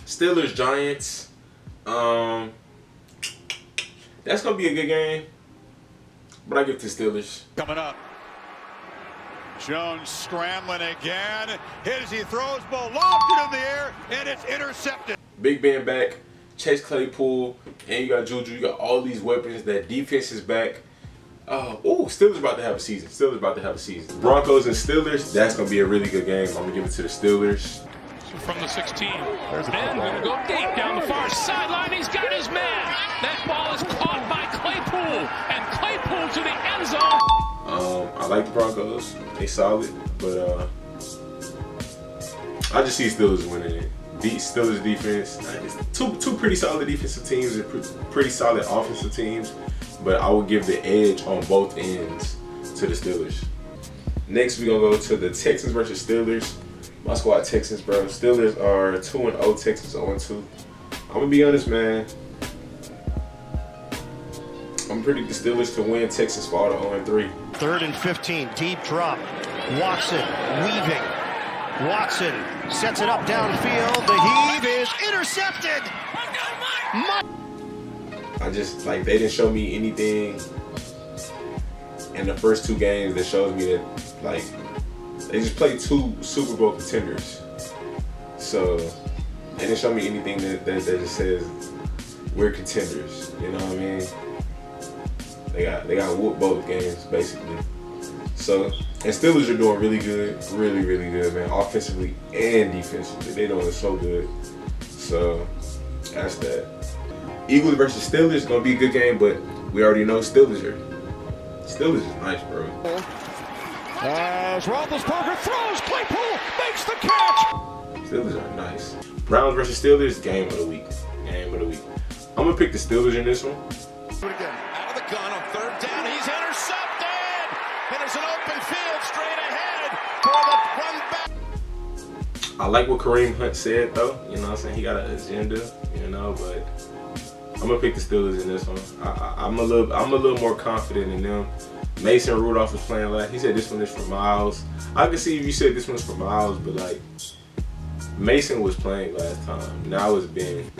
Steelers Giants. That's gonna be a good game, but I give it to Steelers. Coming up. Jones scrambling again. Hit as he throws, ball lofted in the air, and it's intercepted. Big Ben back, Chase Claypool, and you got Juju. You got all these weapons. That defense is back. Steelers about to have a season. Steelers about to have a season. Broncos and Steelers. That's gonna be a really good game. I'm gonna give it to the Steelers. From the 16. Ben gonna go deep down the far sideline. He's got his man. That ball is caught by Claypool, and Claypool to the end zone. I like the Broncos. They solid, but I just see Steelers winning it. Beat Steelers defense. Two pretty solid defensive teams and pretty solid offensive teams, but I would give the edge on both ends to the Steelers. Next, we're gonna go to the Texans versus Steelers. My squad Texans, bro. Steelers are 2-0. Texans 0-2. I'm gonna be honest, man. I'm predicting the Steelers to win. Texans fall to 0-3. 3rd and 15, deep drop. Watson weaving. Watson sets it up downfield. The heave is intercepted. I just they didn't show me anything in the first 2 games that shows me that they just played 2 Super Bowl contenders. So they didn't show me anything that just says we're contenders. You know what I mean? They got whooped both games basically. So, and Steelers are doing really good, really good, man. Offensively and defensively, they doing so good. So that's that. Eagles versus Steelers gonna be a good game, but we already know Steelers is nice, bro. As Roethlisberger throws, Claypool makes the catch. Steelers are nice. Browns versus Steelers, game of the week. Game of the week. I'm gonna pick the Steelers in this one. Do it again. Out of the gun on 3rd down. He's intercepted. And it's an open field straight ahead for the run back. I like what Kareem Hunt said, though. You know what I'm saying? He got an agenda, but I'm gonna pick the Steelers in this one. I'm a little more confident in them. Mason Rudolph was playing last. He said this one is for Miles. I can see if you said this one's for Miles, but Mason was playing last time. Now it's Ben.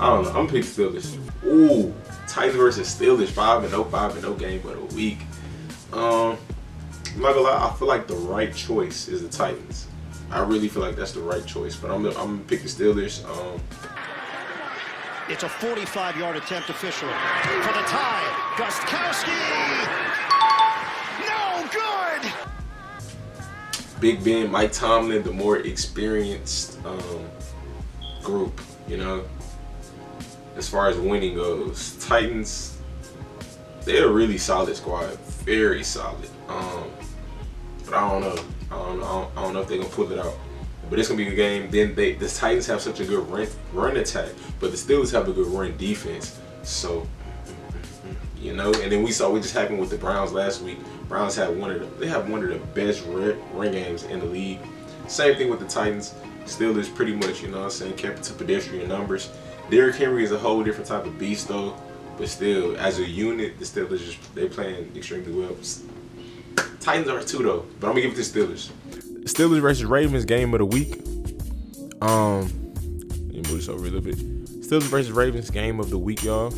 I don't know. I'm gonna pick the Steelers. Ooh, Titans versus Steelers. 5-0, 5-0 game of the week. I'm not gonna lie. I feel like the right choice is the Titans. I really feel like that's the right choice, but I'm gonna pick the Steelers. It's a 45-yard attempt officially. For the tie, Gostkowski! No good! Big Ben, Mike Tomlin, the more experienced group, as far as winning goes. Titans, they're a really solid squad, very solid. But I don't know. I don't know if they're gonna pull it out. But it's gonna be a good game. Then the Titans have such a good run attack, but the Steelers have a good run defense. So, and then we saw what just happened with the Browns last week. Browns have one of the best run games in the league. Same thing with the Titans. Steelers pretty much, kept it to pedestrian numbers. Derrick Henry is a whole different type of beast though, but still, as a unit, the Steelers they're playing extremely well. Titans are too though, but I'm gonna give it to the Steelers. Steelers versus Ravens game of the week. Let me move this over a little bit. Steelers versus Ravens game of the week, y'all.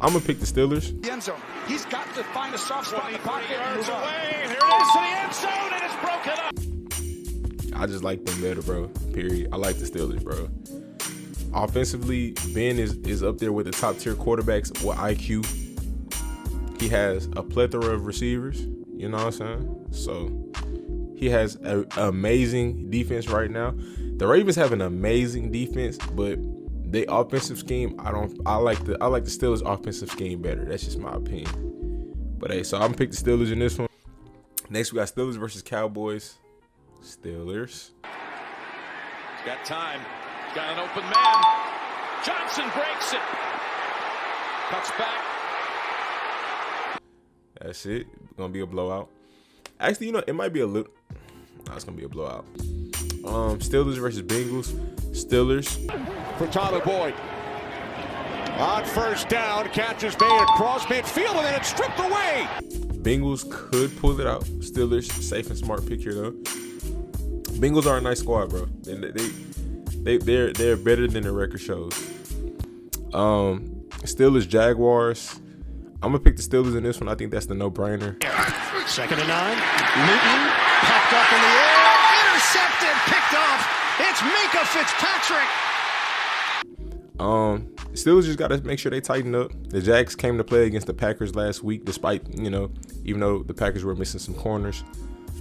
I'm gonna pick the Steelers. The end zone. He's got to find a soft spot in the pocket. Yards away. Here it is to the end zone, and it's broken up. I just like them better, bro. Period. I like the Steelers, bro. Offensively, Ben is up there with the top tier quarterbacks with IQ. He has a plethora of receivers. You know what I'm saying? So he has an amazing defense right now. The Ravens have an amazing defense, but their offensive scheme, I like the Steelers' offensive scheme better. That's just my opinion. But hey, so I'm gonna pick the Steelers in this one. Next, we got Steelers versus Cowboys. Steelers. He's got time. He's got an open man. Johnson breaks it. Cuts back. That's it. It's gonna be a blowout. Actually, it might be a little. No, it's gonna be a blowout. Steelers versus Bengals. Steelers. For Tyler Boyd. On 1st down, catches made across midfield, and then it's stripped away. Bengals could pull it out. Steelers, safe and smart pick here though. Bengals are a nice squad, bro. they're better than the record shows. Steelers Jaguars. I'm gonna pick the Steelers in this one. I think that's the no-brainer. 2nd and 9. Newton popped up in the air, intercepted, picked off. It's Minka Fitzpatrick. Steelers just gotta make sure they tighten up. The Jags came to play against the Packers last week, despite even though the Packers were missing some corners,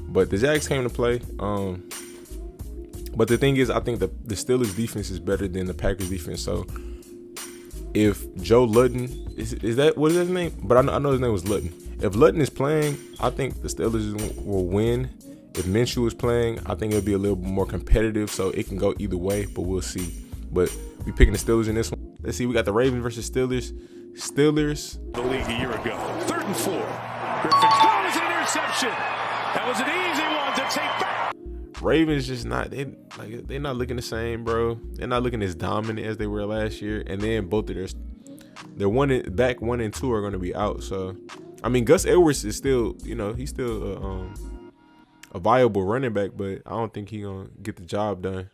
but the Jags came to play. But the thing is, I think the Steelers defense is better than the Packers defense. So if Joe Ludden is that what is his name? But I know his name was Ludden. If Ludden is playing, I think the Steelers will win. If Minshew is playing, I think it'll be a little more competitive, so it can go either way, but we'll see. But we picking the Steelers in this one. Let's see, we got the Ravens versus Steelers. Steelers. The league a year ago. 3rd and 4. Griffin throws an interception. That was an easy one to take back. Ravens just not they're not looking the same, bro. They're not looking as dominant as they were last year. And then both of their 1 and 2 are going to be out. So I mean, Gus Edwards is still, he's still a viable running back, but I don't think he's gonna get the job done.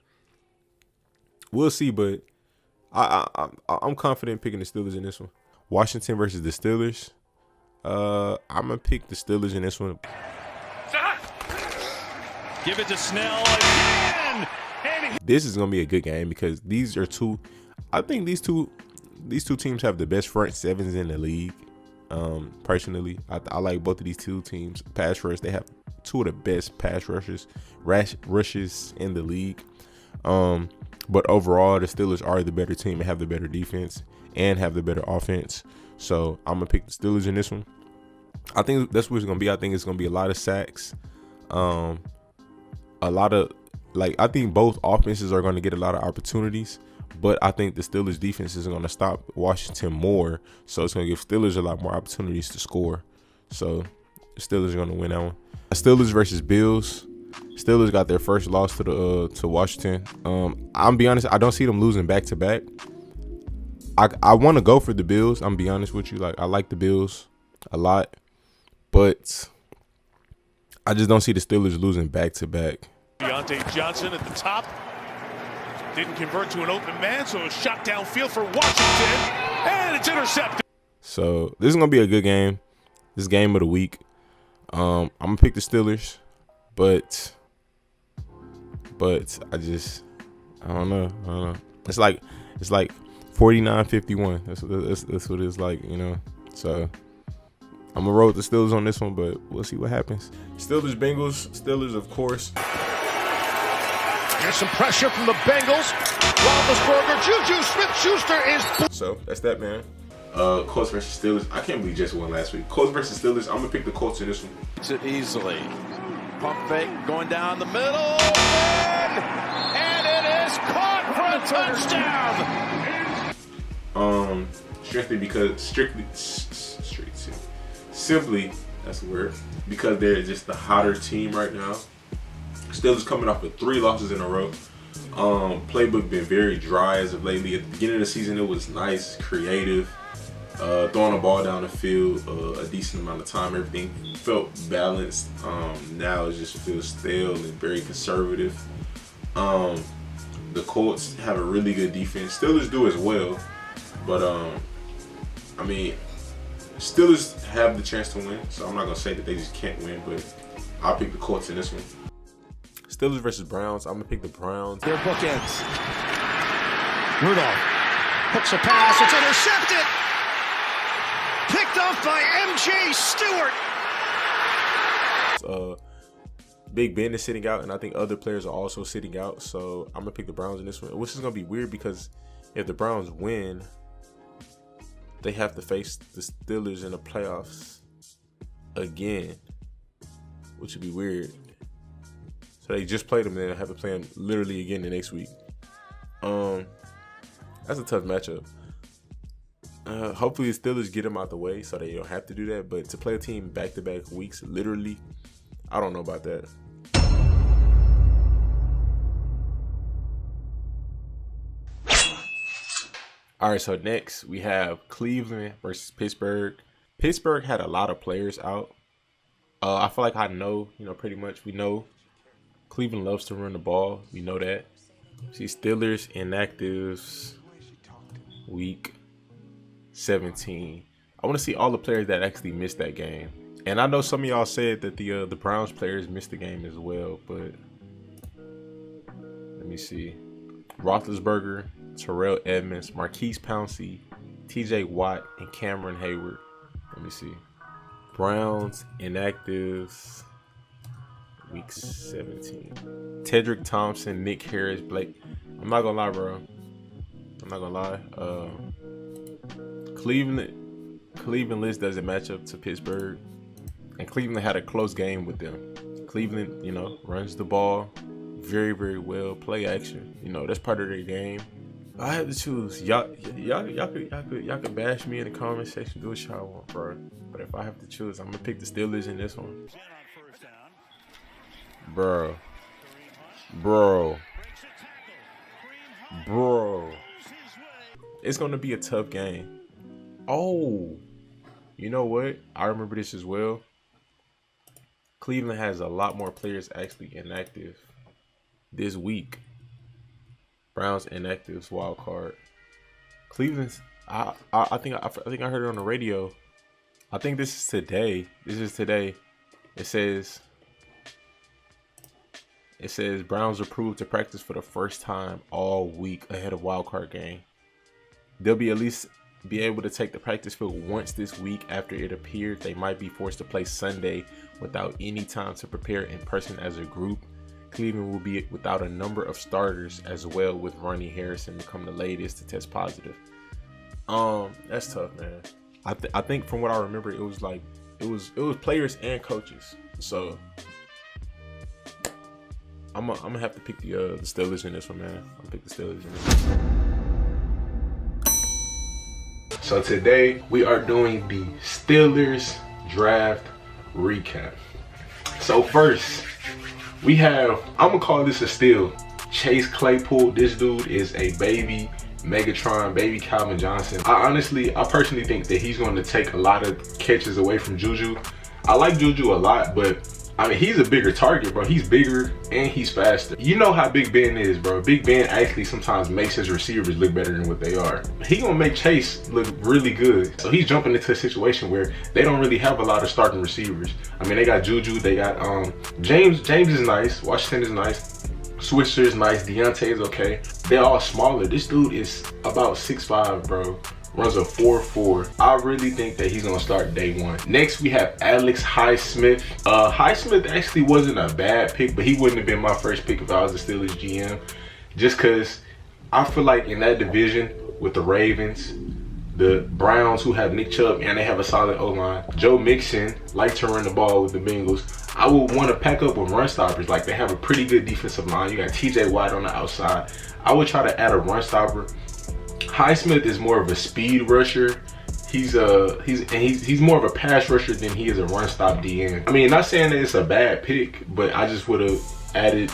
We'll see, but I'm confident picking the Steelers in this one. Washington versus the Steelers. I'm gonna pick the Steelers in this one. Give it to Snell again. This is gonna be a good game because these are two. I think these two teams have the best front sevens in the league. Personally, I like both of these two teams. Pass rush, they have two of the best pass rushes in the league. But overall, the Steelers are the better team and have the better defense and have the better offense. So I'm gonna pick the Steelers in this one. I think that's what it's gonna be. I think it's gonna be a lot of sacks. I think both offenses are gonna get a lot of opportunities, but I think the Steelers defense is gonna stop Washington more. So it's gonna give Steelers a lot more opportunities to score. So the Steelers are gonna win that one. Steelers versus Bills. Steelers got their first loss to Washington. I'm be honest, I don't see them losing back to back. I want to go for the Bills. I'm be honest with you, I like the Bills a lot, but I just don't see the Steelers losing back to back. Deontay Johnson at the top didn't convert to an open man, so a shot downfield for Washington, and it's intercepted. So this is gonna be a good game. This game of the week. I'm gonna pick the Steelers. But I don't know. It's like 49-51. That's what it's like, So I'm gonna roll with the Steelers on this one, but we'll see what happens. Steelers Bengals. Steelers, of course. There's some pressure from the Bengals. Roethlisberger, Juju Smith-Schuster is. So that's that, man. Colts versus Steelers. I can't believe Jets won last week. Colts versus Steelers. I'm gonna pick the Colts in this one. It's it easily. Pump fake going down the middle, and it is caught for a touchdown. Simply, that's the word, because they're just the hotter team right now. Steelers coming off of 3 losses in a row. Playbook been very dry as of lately. At the beginning of the season, it was nice, creative. Throwing the ball down the field a decent amount of time. Everything felt balanced. Now it just feels stale and very conservative. The Colts have a really good defense. Steelers do as well. But, Steelers have the chance to win. So I'm not going to say that they just can't win. But I'll pick the Colts in this one. Steelers versus Browns. I'm going to pick the Browns. Their bookends. Rudolph hooks a pass. It's intercepted. Picked off by M.J. Stewart. Big Ben is sitting out, and I think other players are also sitting out. So I'm going to pick the Browns in this one, which is going to be weird because if the Browns win, they have to face the Steelers in the playoffs again, which would be weird. So they just played them, and then have to play them literally again the next week. That's a tough matchup. Hopefully the Steelers get them out the way so they don't have to do that. But to play a team back-to-back weeks, literally, I don't know about that. All right, so next we have Cleveland versus Pittsburgh. Pittsburgh had a lot of players out. I feel like I know, pretty much we know Cleveland loves to run the ball. We know that. See, Steelers inactives week 17. I want to see all the players that actually missed that game. And I know some of y'all said that the Browns players missed the game as well, but let me see. Roethlisberger, Terrell Edmonds, Marquise Pouncey, TJ Watt, and Cameron Hayward. Let me see. Browns inactives week 17. Tedrick Thompson, Nick Harris, Blake. I'm not gonna lie, bro. I'm not gonna lie. Cleveland list doesn't match up to Pittsburgh, and Cleveland had a close game with them. Cleveland, runs the ball very, very well. Play action, that's part of their game. I have to choose. Y'all could bash me in the comment section, do what y'all want, bro. But if I have to choose, I'm gonna pick the Steelers in this one. Bro. It's gonna be a tough game. Oh, you know what? I remember this as well. Cleveland has a lot more players actually inactive this week. Browns inactives wild card. Cleveland's. I think I heard it on the radio. I think this is today. It says Browns approved to practice for the first time all week ahead of wild card game. They'll be at least be able to take the practice field once this week. After it appeared they might be forced to play Sunday without any time to prepare in person as a group. Cleveland will be without a number of starters as well, with Ronnie Harrison become the latest to test positive. That's tough, man. I think from what I remember, it was players and coaches. So I'm gonna have to pick the Steelers in this one, man. I'm gonna pick the Steelers in this one. So today we are doing the Steelers draft recap. So first we have, I'm gonna call this a steal, Chase Claypool. This dude is a baby Megatron, baby Calvin Johnson. I personally think that he's going to take a lot of catches away from Juju. I like Juju a lot, but I mean, he's a bigger target, bro. He's bigger and he's faster. You know how Big Ben is, bro. Big Ben actually sometimes makes his receivers look better than what they are. He gonna make Chase look really good. So he's jumping into a situation where they don't really have a lot of starting receivers. I mean, they got Juju, they got James is nice, Washington is nice, Switzer is nice, Deontay is okay. They're all smaller. This dude is about 6'5", bro. Runs a 4.4. I really think that he's gonna start day one. Next, we have Alex Highsmith. Highsmith actually wasn't a bad pick, but he wouldn't have been my first pick if I was the Steelers GM. Just because I feel like in that division with the Ravens, the Browns, who have Nick Chubb and they have a solid O-line, Joe Mixon likes to run the ball with the Bengals. I would want to pack up with run stoppers. Like, they have a pretty good defensive line. You got TJ Watt on the outside. I would try to add a run stopper. Highsmith is more of a speed rusher. He's more of a pass rusher than he is a run stop DN. I mean, not saying that it's a bad pick, but I just would have added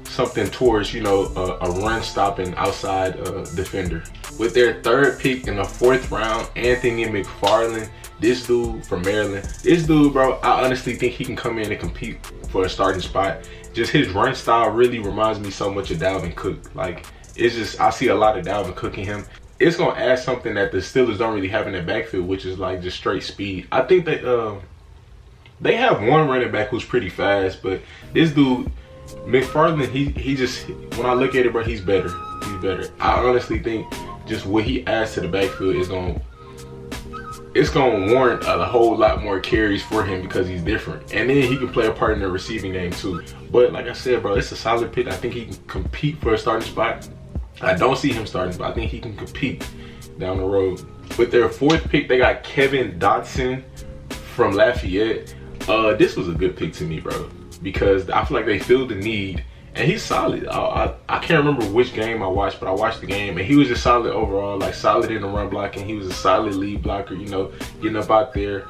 something towards, a run stopping outside defender. With their third pick in the 4th round, Anthony McFarland. This dude from Maryland. This dude, bro, I honestly think he can come in and compete for a starting spot. Just his run style really reminds me so much of Dalvin Cook. Like, it's just, I see a lot of Dalvin Cook in him. It's gonna add something that the Steelers don't really have in their backfield, which is like just straight speed. I think that they have one running back who's pretty fast, but this dude McFarland, he just, when I look at it, bro, he's better. He's better. I honestly think just what he adds to the backfield is gonna warrant a whole lot more carries for him because he's different, and then he can play a part in the receiving game too. But like I said, bro, it's a solid pick. I think he can compete for a starting spot. I don't see him starting, but I think he can compete down the road. With their 4th pick, they got Kevin Dotson from Lafayette. This was a good pick to me, bro, because I feel like they filled the need, and he's solid. I can't remember which game I watched, but I watched the game, and he was just solid overall, like solid in the run blocking. He was a solid lead blocker, getting up out there,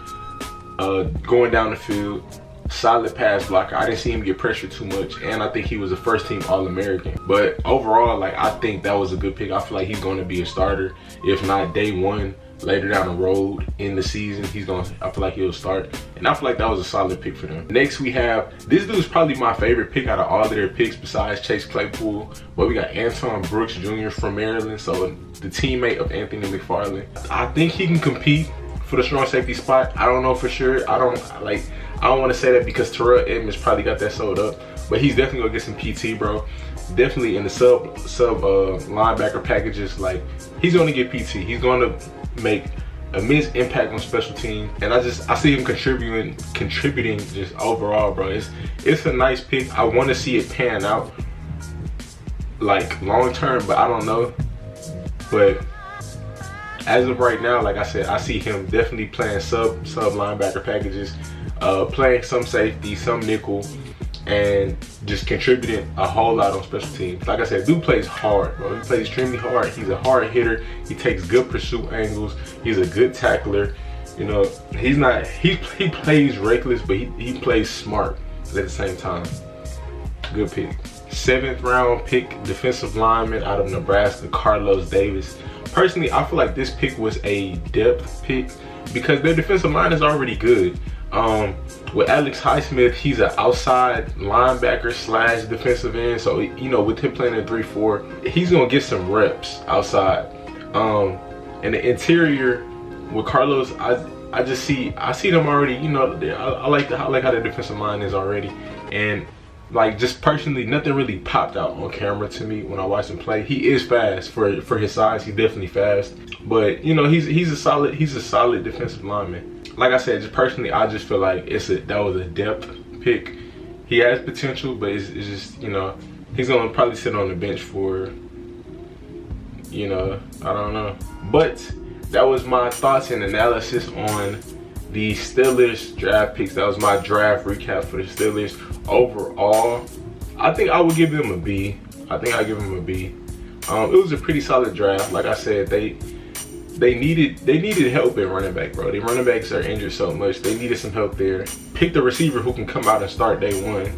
going down the field. Solid pass blocker. I didn't see him get pressured too much, and I think he was a first-team All-American. But overall, like, I think that was a good pick. I feel like he's going to be a starter, if not day one. later down the road in the season, I feel like he'll start. And I feel like that was a solid pick for them. Next we have, this dude's probably my favorite pick out of all of their picks besides Chase Claypool. But we got Anton Brooks Jr. from Maryland, so the teammate of Anthony McFarland. I think he can compete for the strong safety spot. I don't know for sure. I don't want to say that because Terrell Edmonds probably got that sold up, but he's definitely gonna get some PT, bro. Definitely in the sub linebacker packages, like he's gonna get PT. He's gonna make immense impact on special teams, and I see him contributing just overall, bro. It's a nice pick. I want to see it pan out like long term, but I don't know. But as of right now, like I said, I see him definitely playing sub linebacker packages, playing some safety, some nickel, and just contributing a whole lot on special teams. Like I said, dude plays hard, bro. He plays extremely hard. He's a hard hitter. He takes good pursuit angles. He's a good tackler. You know, he plays reckless, but he plays smart at the same time. Good pick. 7th round pick, defensive lineman out of Nebraska, Carlos Davis. Personally, I feel like this pick was a depth pick because their defensive line is already good. With Alex Highsmith, he's an outside linebacker / defensive end. So, you know, with him playing in 3-4, he's gonna get some reps outside. And the interior with Carlos, I see them already. You know, I like how the defensive line is already. And like, just personally, nothing really popped out on camera to me when I watched him play. He is fast for his size. He's definitely fast, but you know, he's a solid defensive lineman. Like I said, just personally, I just feel like that was a depth pick. He has potential, but it's just, you know, he's gonna probably sit on the bench for, you know, I don't know. But that was my thoughts and analysis on the Steelers draft picks. That was my draft recap for the Steelers. Overall, I think I would give them a B. It was a pretty solid draft. Like I said, they needed help at running back, bro. The running backs are injured so much. They needed some help there. Picked a receiver who can come out and start day one.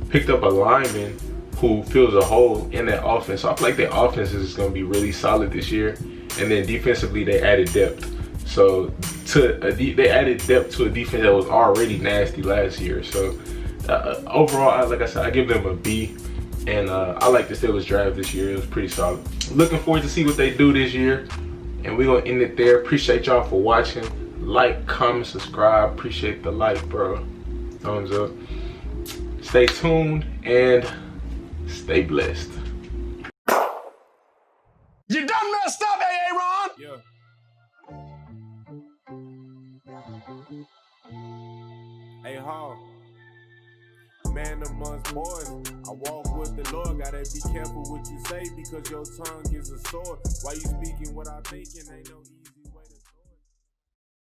Picked up a lineman who fills a hole in that offense. So I feel like their offense is going to be really solid this year. And then defensively, they added depth. So they added depth to a defense that was already nasty last year. So overall, like I said, I give them a B. And I like the Steelers draft this year. It was pretty solid. Looking forward to see what they do this year. And we're going to end it there. Appreciate y'all for watching. Like, comment, subscribe. Appreciate the like, bro. Thumbs up. Stay tuned and stay blessed. You done messed up, Aaron. Yeah. Hey, Hall. Man amongst boys, I walk with the Lord. Gotta be careful what you say because your tongue is a sword. Why you speaking what I thinking ain't no